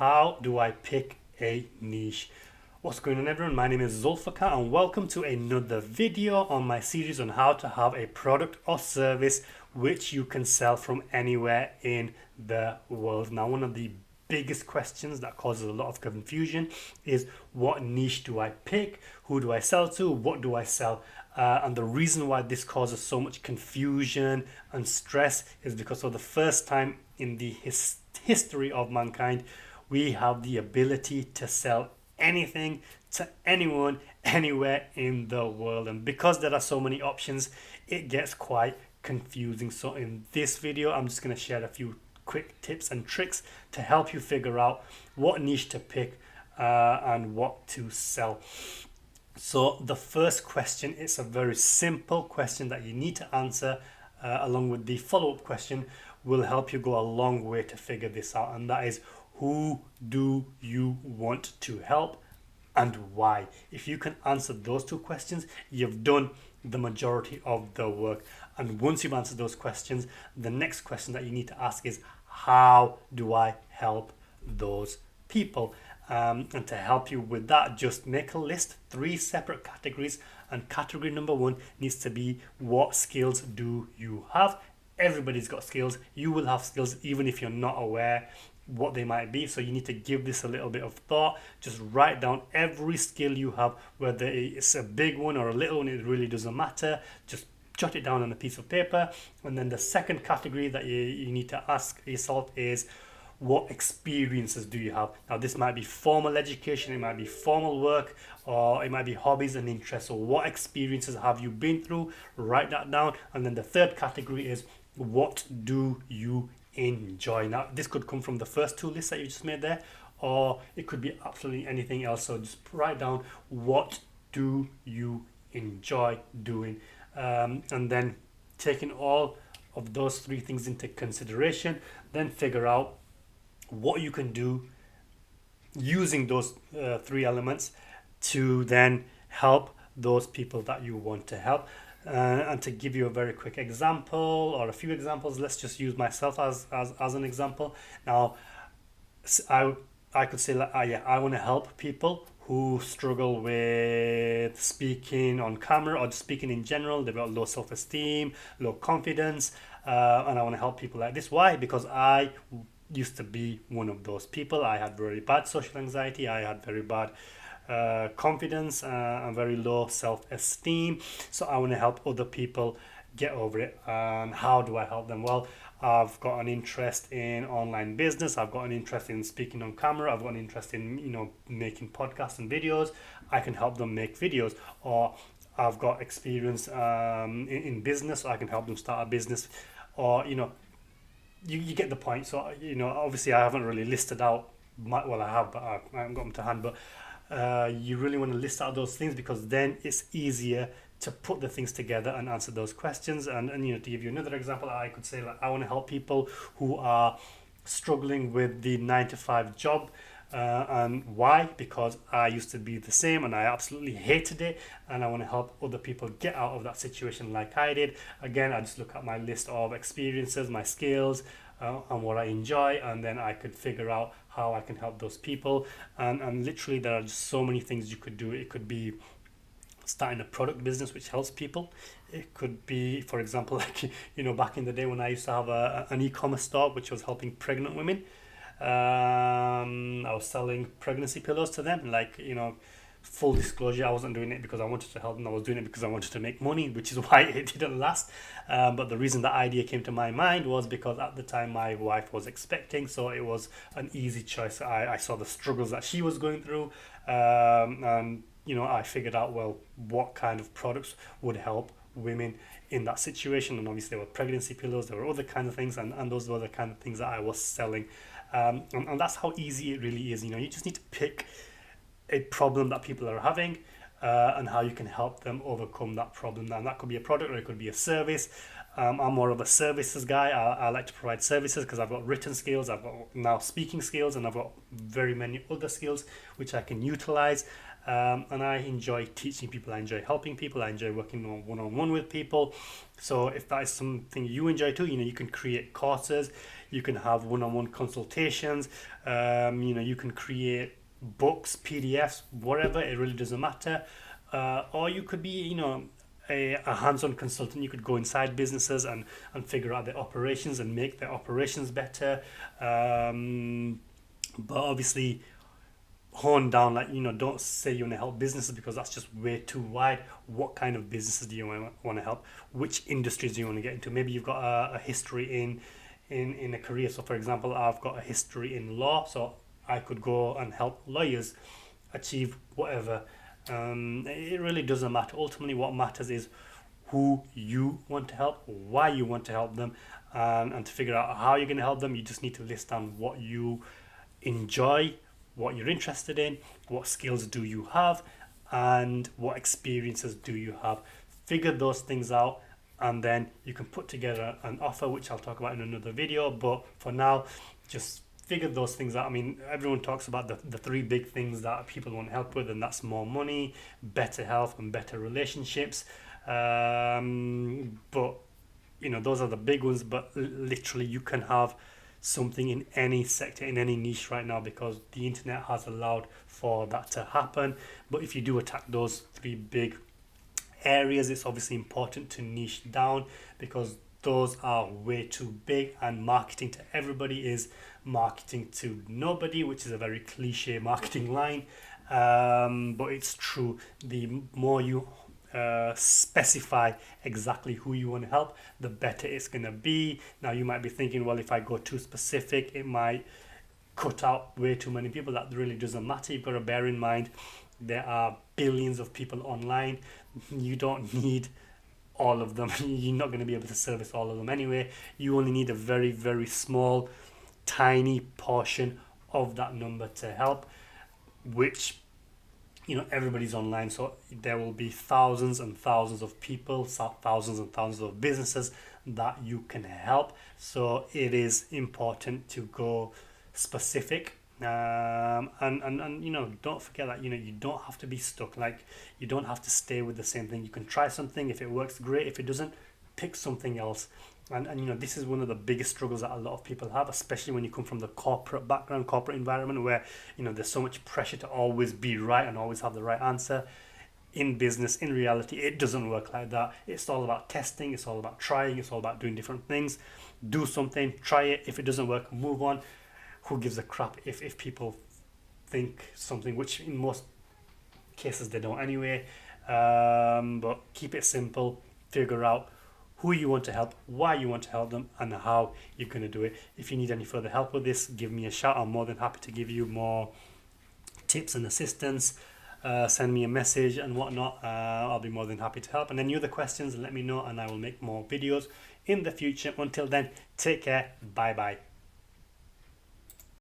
how do I pick a niche? What's going on, everyone? My name is Zulfikar and welcome to another video on my series on how to have a product or service which you can sell from anywhere in the world. Now, one of the biggest questions that causes a lot of confusion is, what niche do I pick? Who do I sell to? What do I sell? And the reason why this causes so much confusion and stress is because for the first time in the history of mankind, we have the ability to sell anything to anyone, anywhere in the world. And because there are so many options, it gets quite confusing. So in this video, I'm just going to share a few quick tips and tricks to help you figure out what niche to pick and what to sell. So the first question is a very simple question that you need to answer, along with the follow-up question will help you go a long way to figure this out, and that is, who do you want to help and why? If you can answer those two questions, you've done the majority of the work. And once you've answered those questions, the next question that you need to ask is, how do I help those people? And to help you with that, just make a list, 3 separate categories, and category number 1 needs to be, what skills do you have? Everybody's got skills. You will have skills even if you're not aware what they might be. So you need to give this a little bit of thought. Just write down every skill you have, whether it's a big one or a little one, it really doesn't matter. Just jot it down on a piece of paper. And then the second category that you need to ask yourself is, what experiences do you have? Now, this might be formal education, it might be formal work, or it might be hobbies and interests. So what experiences have you been through? Write that down. And then the third category is, what do you enjoy? Now, this could come from the first 2 lists that you just made there, or it could be absolutely anything else. So just write down, what do you enjoy doing? And then taking all of those 3 things into consideration, then figure out what you can do using those 3 elements to then help those people that you want to help. And to give you a very quick example, or a few examples, let's just use myself as an example. Now, I could say, like, I want to help people who struggle with speaking on camera or speaking in general. They've got low self-esteem, low confidence, and I want to help people like this. Why? Because I used to be one of those people. I had very bad social anxiety. I had very bad confidence and very low self-esteem. So I want to help other people get over it. And how do I help them? Well, I've got an interest in online business. I've got an interest in speaking on camera. I've got an interest in making podcasts and videos. I can help them make videos. Or I've got experience in business, so I can help them start a business. Or you get the point. So obviously I haven't really listed out I have, but I haven't got them to hand. But you really want to list out those things, because then it's easier to put the things together and answer those questions. And to give you another example, I could say, like, I want to help people who are struggling with the 9-to-5 job. And why? Because I used to be the same and I absolutely hated it, and I want to help other people get out of that situation like I did. Again, I just look at my list of experiences, my skills, and what I enjoy, and then I could figure out how I can help those people. And literally, there are just so many things you could do. It could be starting a product business which helps people. It could be, for example, like back in the day when I used to have an e-commerce store which was helping pregnant women. I was selling pregnancy pillows to them. Full disclosure, I wasn't doing it because I wanted to help them. I was doing it because I wanted to make money, which is why it didn't last. But the reason that idea came to my mind was because at the time my wife was expecting, so it was an easy choice. I saw the struggles that she was going through, and I figured out, well, what kind of products would help women in that situation. And obviously there were pregnancy pillows, there were other kinds of things, and those were the kind of things that I was selling. And that's how easy it really is. You just need to pick a problem that people are having, and how you can help them overcome that problem. Now, that could be a product or it could be a service. I'm more of a services guy. I like to provide services because I've got written skills, I've got now speaking skills, and I've got very many other skills which I can utilize. And I enjoy teaching people, I enjoy helping people, I enjoy working one-on-one with people. So if that is something you enjoy too, you can create courses, you can have one-on-one consultations, you can create books, PDFs, whatever, it really doesn't matter. Or you could be, a hands-on consultant. You could go inside businesses and figure out their operations and make their operations better. But obviously hone down, don't say you want to help businesses, because that's just way too wide. What kind of businesses do you want to help? Which industries do you want to get into? Maybe you've got a history in a career. So for example, I've got a history in law, so I could go and help lawyers achieve whatever. It really doesn't matter. Ultimately, what matters is who you want to help, why you want to help them, and to figure out how you're going to help them, you just need to list down what you enjoy, what you're interested in, what skills do you have, and what experiences do you have. Figure those things out, and then you can put together an offer, which I'll talk about in another video. But for now, just figure those things out. I mean, everyone talks about the three big things that people want help with, and that's more money, better health, and better relationships. But those are the big ones. But literally, you can have something in any sector, in any niche right now, because the internet has allowed for that to happen. But if you do attack those three big areas, it's obviously important to niche down, because those are way too big, and marketing to everybody is marketing to nobody, which is a very cliche marketing line, but it's true. The more you specify exactly who you want to help, the better it's going to be. Now you might be thinking, well, if I go too specific, it might cut out way too many people. That really doesn't matter. You've got to bear in mind there are billions of people online. You don't need all of them. You're not going to be able to service all of them anyway. You only need a very, very small, tiny portion of that number to help, which everybody's online, so there will be thousands and thousands of people, thousands and thousands of businesses that you can help. So it is important to go specific, and don't forget that you don't have to be stuck. Like, you don't have to stay with the same thing. You can try something. If it works, great. If it doesn't, pick something else. And this is one of the biggest struggles that a lot of people have, especially when you come from the corporate background, corporate environment, where there's so much pressure to always be right and always have the right answer. In business, in reality, it doesn't work like that. It's all about testing, it's all about trying, it's all about doing different things. Do something, try it. If it doesn't work, move on. Who gives a crap if people think something, which in most cases they don't anyway. But keep it simple. Figure out who you want to help, why you want to help them, and how you're going to do it. If you need any further help with this, give me a shout. I'm more than happy to give you more tips and assistance. Send me a message and whatnot. I'll be more than happy to help. And any other questions, let me know, and I will make more videos in the future. Until then, take care. Bye bye.